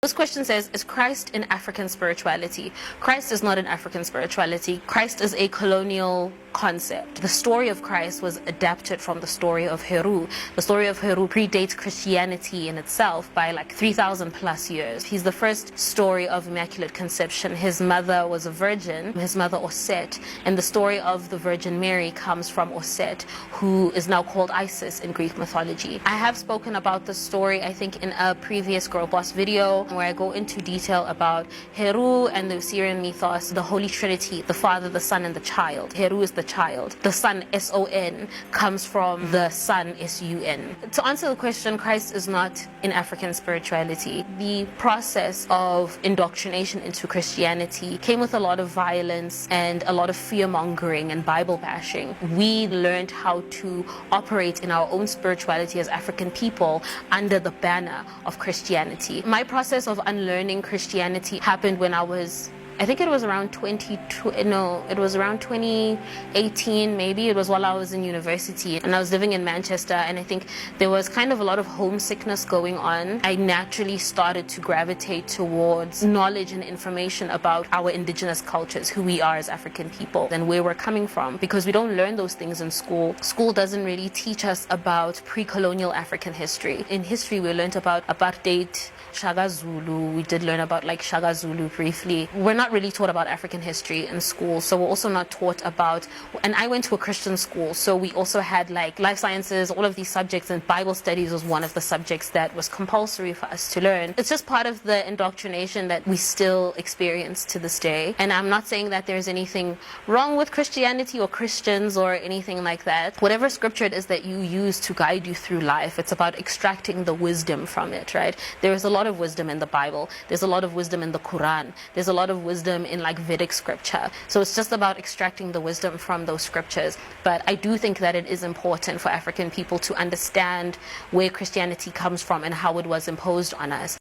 This question says, is Christ in African spirituality? Christ is not in African spirituality. Christ is a colonial concept. The story of Christ was adapted from the story of Heru. The story of Heru predates Christianity in itself by like 3,000 plus years. He's the first story of Immaculate Conception. His mother was a virgin, his mother Oset, and the story of the Virgin Mary comes from Oset, who is now called Isis in Greek mythology. I have spoken about this story, I think, in a previous Girl Boss video, where I go into detail about Heru and the Assyrian mythos, the Holy Trinity, the Father, the Son, and the Child. Heru is the child. The Son, S-O-N, comes from the Son, S-U-N. To answer the question, Christ is not in African spirituality. The process of indoctrination into Christianity came with a lot of violence and a lot of fear-mongering and Bible bashing. We learned how to operate in our own spirituality as African people under the banner of Christianity. My process of unlearning Christianity happened when I think it was around 2018 maybe. It was while I was in university and I was living in Manchester, and I think there was kind of a lot of homesickness going on. I naturally started to gravitate towards knowledge and information about our indigenous cultures, who we are as African people and where we're coming from, because we don't learn those things in school. School doesn't really teach us about pre-colonial African history. In history we learned about apartheid, Shaka Zulu. We did learn about like Shaka Zulu briefly. We're not really taught about African history in school, so we're also not taught about, and I went to a Christian school, so we also had like life sciences, all of these subjects, and Bible studies was one of the subjects that was compulsory for us to learn. It's just part of the indoctrination that we still experience to this day. And I'm not saying that there's anything wrong with Christianity or Christians or anything like that. Whatever scripture it is that you use to guide you through life, it's about extracting the wisdom from it, right? There is a lot of wisdom in the Bible. There's a lot of wisdom in the Quran. There's a lot of wisdom in like Vedic scripture. So it's just about extracting the wisdom from those scriptures. But I do think that it is important for African people to understand where Christianity comes from and how it was imposed on us.